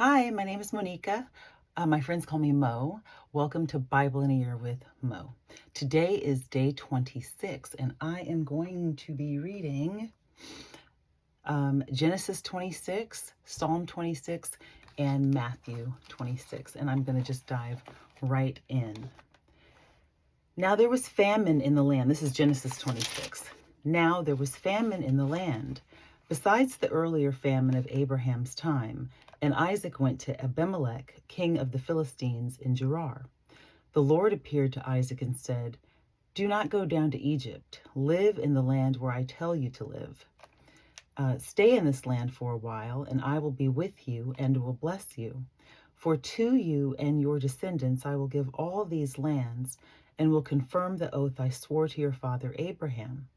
Hi, my name is Monica. My friends call me Mo. Welcome to Bible in a Year with Mo. Today is day 26, and I am going to be reading Genesis 26, Psalm 26, and Matthew 26. And I'm going to just dive right in. Now there was famine in the land. This is Genesis 26. Now there was famine in the land, besides the earlier famine of Abraham's time, and Isaac went to Abimelech, king of the Philistines, in Gerar. The Lord appeared to Isaac and said, "Do not go down to Egypt. Live in the land where I tell you to live. Stay in this land for a while, and I will be with you and will bless you. For to you and your descendants I will give all these lands, and will confirm the oath I swore to your father Abraham.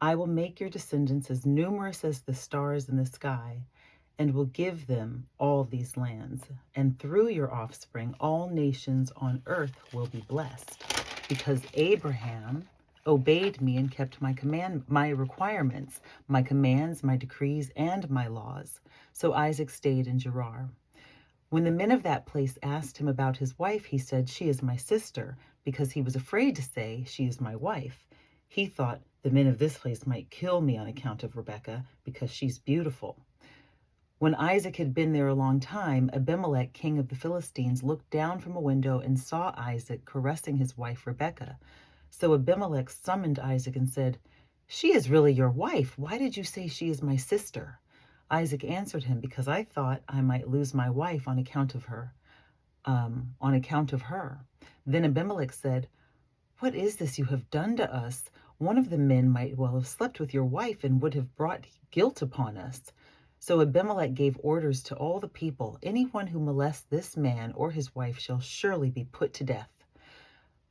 I will make your descendants as numerous as the stars in the sky, and will give them all these lands. And through your offspring, all nations on earth will be blessed, because Abraham obeyed me and kept my requirements, my commands, my decrees, and my laws. So Isaac stayed in Gerar. When the men of that place asked him about his wife, he said, 'She is my sister,' because he was afraid to say, 'She is my wife.' He thought, 'The men of this place might kill me on account of Rebekah, because she's beautiful.' When Isaac had been there a long time, Abimelech, king of the Philistines, looked down from a window and saw Isaac caressing his wife Rebekah. So Abimelech summoned Isaac and said, 'She is really your wife. Why did you say she is my sister?' Isaac answered him, 'Because I thought I might lose my wife on account of her. Then Abimelech said, 'What is this you have done to us? One of the men might well have slept with your wife and would have brought guilt upon us.' So Abimelech gave orders to all the people, 'Anyone who molests this man or his wife shall surely be put to death.'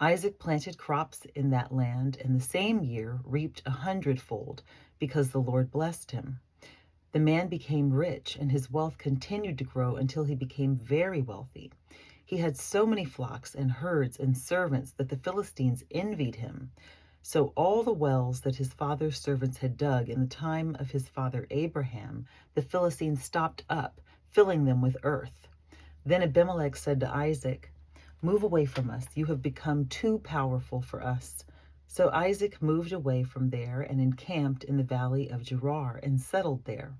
Isaac planted crops in that land, and the same year reaped 100-fold, because the Lord blessed him. The man became rich, and his wealth continued to grow until he became very wealthy. He had so many flocks and herds and servants that the Philistines envied him. So all the wells that his father's servants had dug in the time of his father Abraham, the Philistines stopped up, filling them with earth. Then Abimelech said to Isaac, 'Move away from us. You have become too powerful for us.' So Isaac moved away from there and encamped in the valley of Gerar and settled there.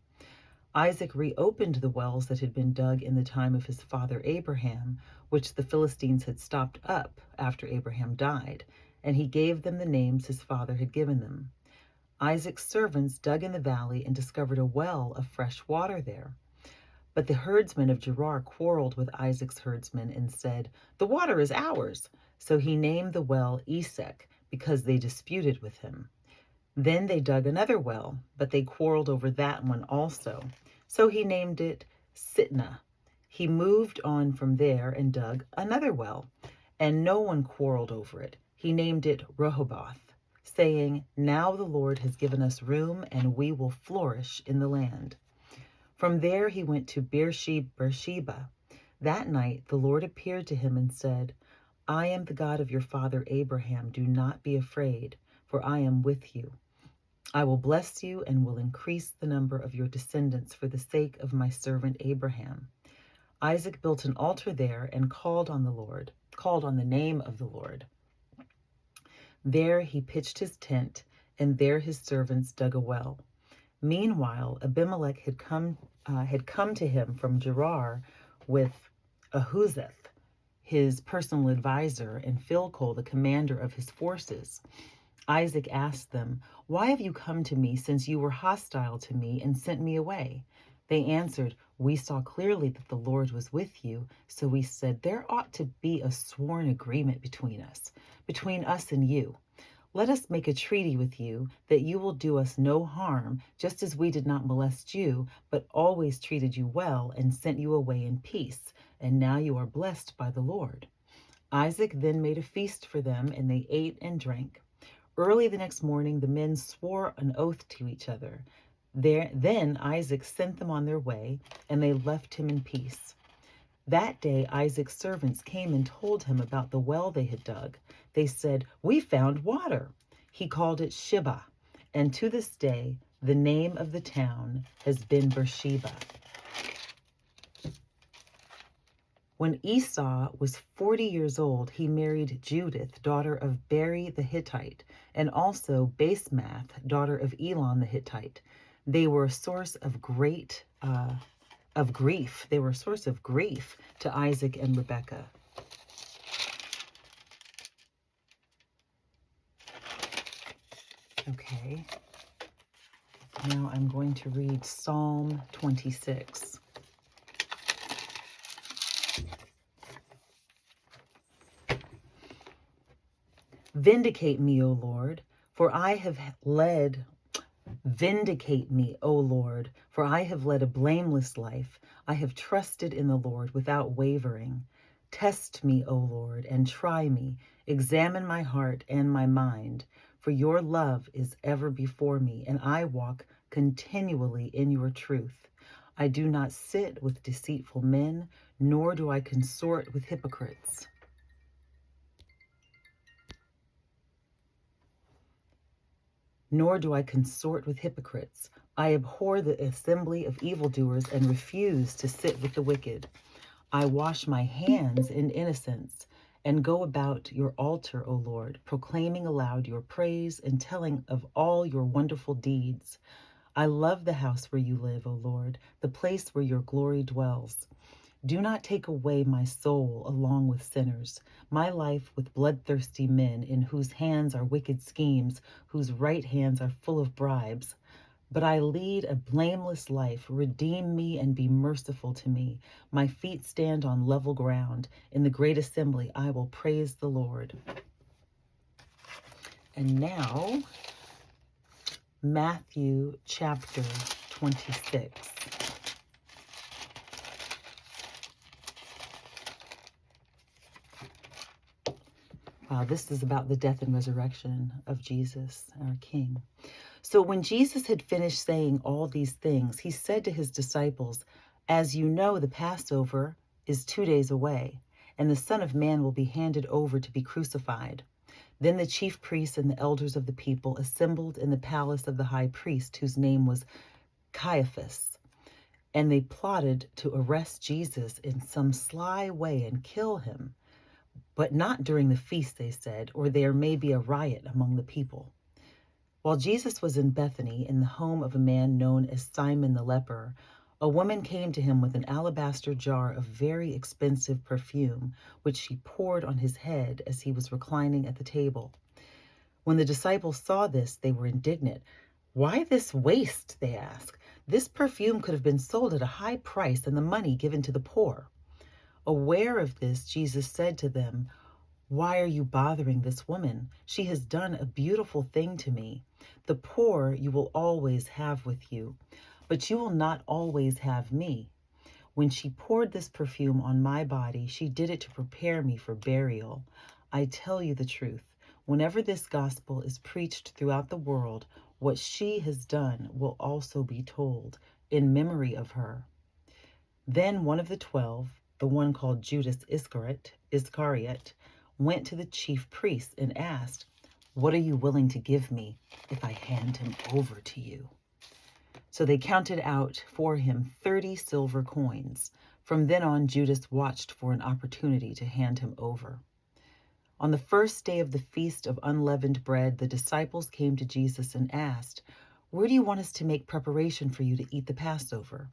Isaac reopened the wells that had been dug in the time of his father Abraham, which the Philistines had stopped up after Abraham died, and he gave them the names his father had given them. Isaac's servants dug in the valley and discovered a well of fresh water there. But the herdsmen of Gerar quarreled with Isaac's herdsmen and said, 'The water is ours.' So he named the well Esek, because they disputed with him. Then they dug another well, but they quarreled over that one also. So he named it Sitnah. He moved on from there and dug another well, and no one quarreled over it. He named it Rehoboth, saying, 'Now the Lord has given us room, and we will flourish in the land.' From there he went to Beersheba. That night the Lord appeared to him and said, 'I am the God of your father Abraham. Do not be afraid, for I am with you. I will bless you and will increase the number of your descendants for the sake of my servant Abraham.' Isaac built an altar there and called on the name of the Lord. There he pitched his tent, and there his servants dug a well. Meanwhile, Abimelech had come to him from Gerar with Ahuzeth, his personal advisor, and Phicol, the commander of his forces. Isaac asked them, 'Why have you come to me, since you were hostile to me and sent me away?' They answered, 'We saw clearly that the Lord was with you, so we said, there ought to be a sworn agreement between us and you. Let us make a treaty with you that you will do us no harm, just as we did not molest you, but always treated you well and sent you away in peace. And now you are blessed by the Lord.' Isaac then made a feast for them, and they ate and drank. Early the next morning, the men swore an oath to each other. Then Isaac sent them on their way, and they left him in peace. That day Isaac's servants came and told him about the well they had dug. They said, 'We found water.' He called it Shibah, and to this day the name of the town has been Beersheba. When Esau was 40 years old, he married Judith, daughter of Beri the Hittite, and also Basemath, daughter of Elon the Hittite. They were a source of grief. They were a source of grief to Isaac and Rebekah. Okay. Now I'm going to read Psalm 26. Vindicate me, O Lord, for I have led Vindicate me, O Lord, for I have led a blameless life. I have trusted in the Lord without wavering. Test me, O Lord, and try me. Examine my heart and my mind, for your love is ever before me, and I walk continually in your truth. I do not sit with deceitful men, nor do I consort with hypocrites. Nor do I consort with hypocrites. I abhor the assembly of evildoers and refuse to sit with the wicked. I wash my hands in innocence and go about your altar, O Lord, proclaiming aloud your praise and telling of all your wonderful deeds. I love the house where you live, O Lord, the place where your glory dwells. Do not take away my soul along with sinners, my life with bloodthirsty men in whose hands are wicked schemes, whose right hands are full of bribes. But I lead a blameless life. Redeem me and be merciful to me. My feet stand on level ground. In the great assembly, I will praise the Lord. And now, Matthew chapter 26. Wow, this is about the death and resurrection of Jesus, our King. So when Jesus had finished saying all these things, he said to his disciples, "As you know, the Passover is 2 days away, and the Son of Man will be handed over to be crucified." Then the chief priests and the elders of the people assembled in the palace of the high priest, whose name was Caiaphas, and they plotted to arrest Jesus in some sly way and kill him. But not during the feast, they said, or there may be a riot among the people. While Jesus was in Bethany, in the home of a man known as Simon the leper, a woman came to him with an alabaster jar of very expensive perfume, which she poured on his head as he was reclining at the table. When the disciples saw this, they were indignant. "Why this waste?" they asked. "This perfume could have been sold at a high price and the money given to the poor." Aware of this, Jesus said to them, "Why are you bothering this woman? She has done a beautiful thing to me. The poor you will always have with you, but you will not always have me. When she poured this perfume on my body, she did it to prepare me for burial. I tell you the truth, whenever this gospel is preached throughout the world, what she has done will also be told in memory of her." Then one of the 12, the one called Judas Iscariot, went to the chief priests and asked, "What are you willing to give me if I hand him over to you?" So they counted out for him 30 silver coins. From then on, Judas watched for an opportunity to hand him over. On the first day of the Feast of Unleavened Bread, the disciples came to Jesus and asked, "Where do you want us to make preparation for you to eat the Passover?"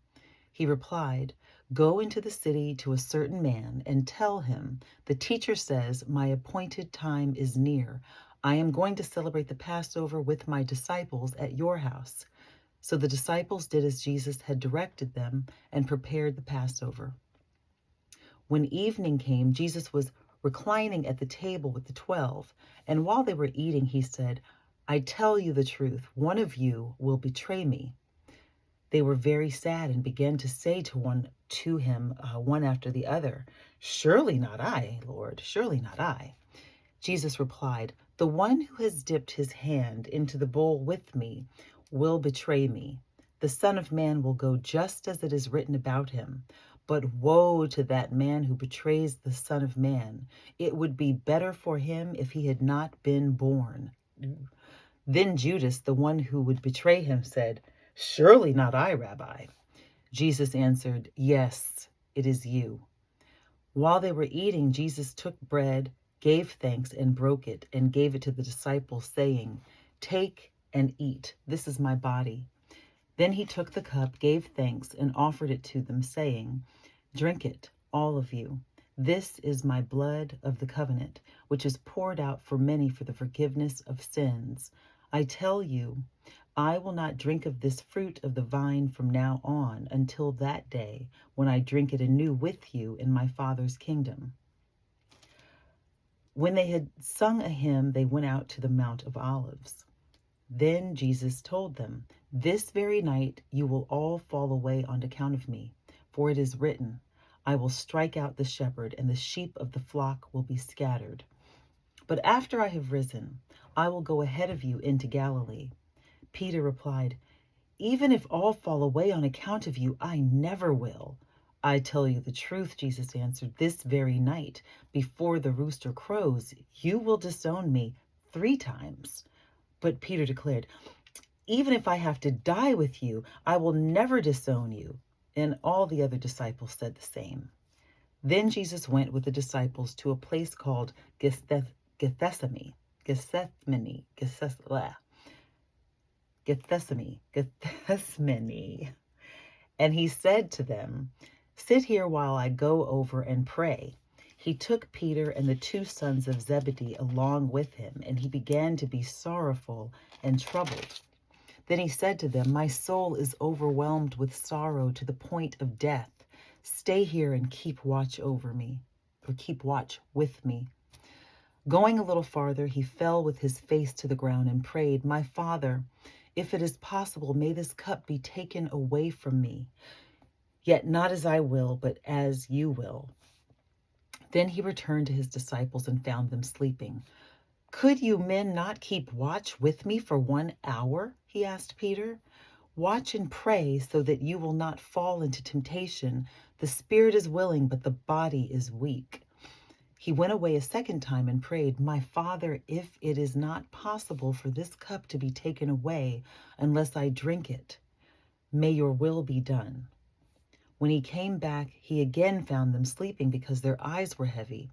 He replied, "Go into the city to a certain man and tell him, 'The teacher says, my appointed time is near. I am going to celebrate the Passover with my disciples at your house.'" So the disciples did as Jesus had directed them and prepared the Passover. When evening came, Jesus was reclining at the table with the 12, and while they were eating, he said, "I tell you the truth, one of you will betray me." They were very sad and began to say to him, one after the other, "Surely not I, Lord, surely not I." Jesus replied, "The one who has dipped his hand into the bowl with me will betray me. The Son of Man will go just as it is written about him. But woe to that man who betrays the Son of Man. It would be better for him if he had not been born." Then Judas, the one who would betray him, said, "Surely not I, Rabbi." Jesus answered, "Yes, it is you." While they were eating, Jesus took bread, gave thanks, and broke it, and gave it to the disciples, saying, "Take and eat. This is my body." Then he took the cup, gave thanks, and offered it to them, saying, "Drink it, all of you. This is my blood of the covenant, which is poured out for many for the forgiveness of sins. I tell you, I will not drink of this fruit of the vine from now on until that day when I drink it anew with you in my Father's kingdom." When they had sung a hymn, they went out to the Mount of Olives. Then Jesus told them, "This very night you will all fall away on account of me, for it is written, 'I will strike out the shepherd, and the sheep of the flock will be scattered.' But after I have risen, I will go ahead of you into Galilee." Peter replied, "Even if all fall away on account of you, I never will." "I tell you the truth," Jesus answered, "this very night, before the rooster crows, you will disown me 3 times." But Peter declared, "Even if I have to die with you, I will never disown you." And all the other disciples said the same. Then Jesus went with the disciples to a place called Gethsemane, Gethsemane, Gethsemane. And he said to them, "Sit here while I go over and pray." He took Peter and the 2 sons of Zebedee along with him, and he began to be sorrowful and troubled. Then he said to them, "My soul is overwhelmed with sorrow to the point of death. Stay here and keep watch with me." Going a little farther, he fell with his face to the ground and prayed, "My Father, if it is possible, may this cup be taken away from me. Yet not as I will, but as you will." Then he returned to his disciples and found them sleeping. "Could you men not keep watch with me for 1 hour?" he asked Peter. "Watch and pray so that you will not fall into temptation. The spirit is willing, but the body is weak." He went away a second time and prayed, "My Father, if it is not possible for this cup to be taken away unless I drink it, may your will be done." When he came back, he again found them sleeping because their eyes were heavy.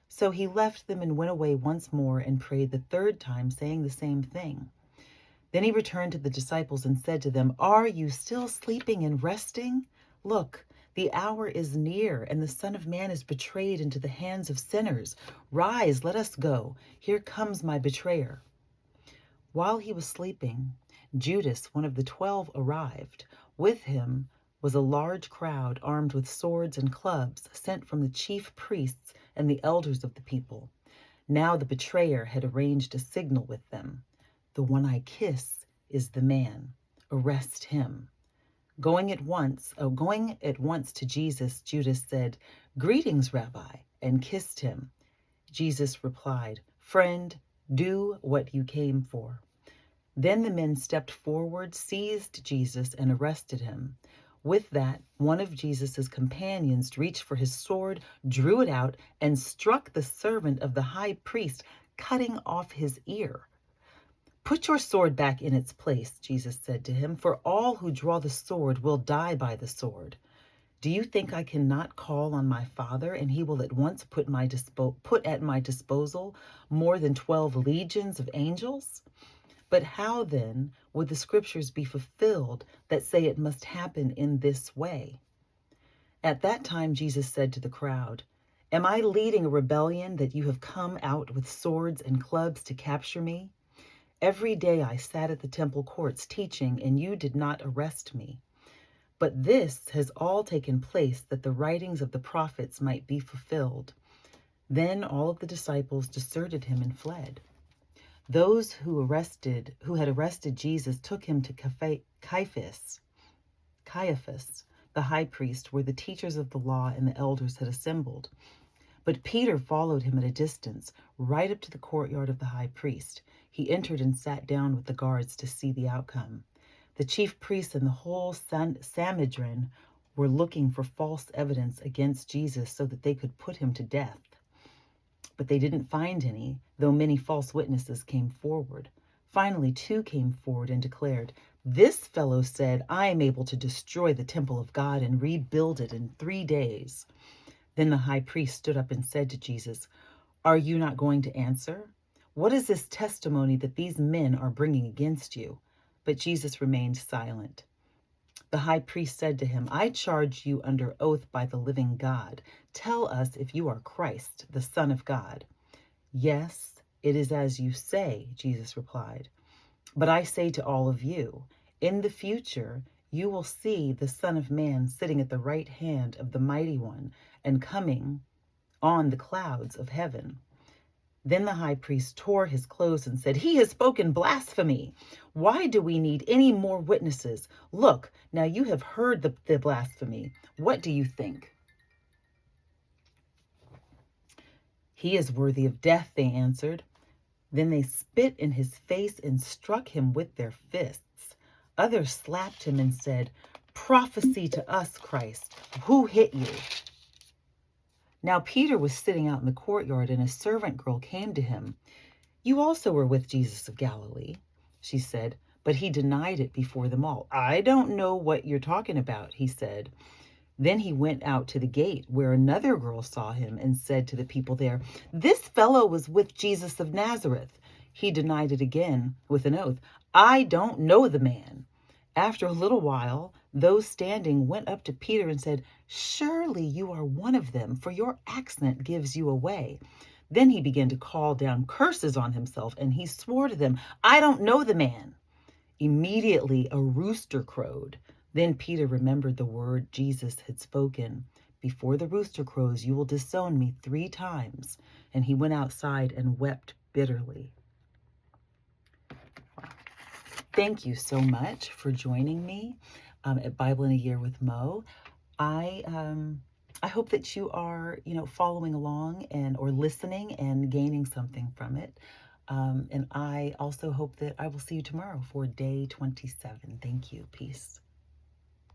So he left them and went away once more and prayed the 3rd time, saying the same thing. Then he returned to the disciples and said to them, "Are you still sleeping and resting? Look, the hour is near, and the Son of Man is betrayed into the hands of sinners. Rise, let us go. Here comes my betrayer." While he was sleeping, Judas, one of the 12, arrived. With him was a large crowd armed with swords and clubs, sent from the chief priests and the elders of the people. Now the betrayer had arranged a signal with them. "The one I kiss is the man. Arrest him." Going at once to Jesus, Judas said, "Greetings, Rabbi," and kissed him. Jesus replied, "Friend, do what you came for." Then the men stepped forward, seized Jesus, and arrested him. With that, one of Jesus' companions reached for his sword, drew it out, and struck the servant of the high priest, cutting off his ear. "Put your sword back in its place," Jesus said to him, "for all who draw the sword will die by the sword. Do you think I cannot call on my Father, and he will at once put at my disposal more than 12 legions of angels? But how then would the scriptures be fulfilled that say it must happen in this way?" At that time, Jesus said to the crowd, "Am I leading a rebellion that you have come out with swords and clubs to capture me? Every day I sat at the temple courts teaching, and you did not arrest me. But this has all taken place that the writings of the prophets might be fulfilled." Then all of the disciples deserted him and fled. Those who had arrested Jesus took him to Caiaphas, the high priest, where the teachers of the law and the elders had assembled. But Peter followed him at a distance, right up to the courtyard of the high priest. He entered and sat down with the guards to see the outcome. The chief priests and the whole Sanhedrin were looking for false evidence against Jesus so that they could put him to death. But they didn't find any, though many false witnesses came forward. Finally, 2 came forward and declared, "This fellow said, 'I am able to destroy the temple of God and rebuild it in 3 days.'" Then the high priest stood up and said to Jesus, "Are you not going to answer? What is this testimony that these men are bringing against you?" But Jesus remained silent. The high priest said to him, "I charge you under oath by the living God. Tell us if you are Christ, the Son of God." "Yes, it is as you say," Jesus replied. "But I say to all of you, in the future you will see the Son of Man sitting at the right hand of the Mighty One and coming on the clouds of heaven." Then the high priest tore his clothes and said, "He has spoken blasphemy. Why do we need any more witnesses? Look, now you have heard the blasphemy. What do you think?" "He is worthy of death," they answered. Then they spit in his face and struck him with their fists. Others slapped him and said, "Prophesy to us, Christ. Who hit you?" Now Peter was sitting out in the courtyard, and a servant girl came to him. "You also were with Jesus of Galilee," she said, but he denied it before them all. "I don't know what you're talking about," he said. Then he went out to the gate where another girl saw him and said to the people there, "This fellow was with Jesus of Nazareth." He denied it again with an oath. "I don't know the man." After a little while, those standing went up to Peter and said, "Surely you are one of them, for your accent gives you away." Then he began to call down curses on himself, and he swore to them, "I don't know the man." Immediately a rooster crowed. Then Peter remembered the word Jesus had spoken, "Before the rooster crows, you will disown me 3 times." And he went outside and wept bitterly. Thank you so much for joining me at Bible in a Year with Mo. I hope that you are, following along or listening and gaining something from it. And I also hope that I will see you tomorrow for day 27. Thank you. Peace.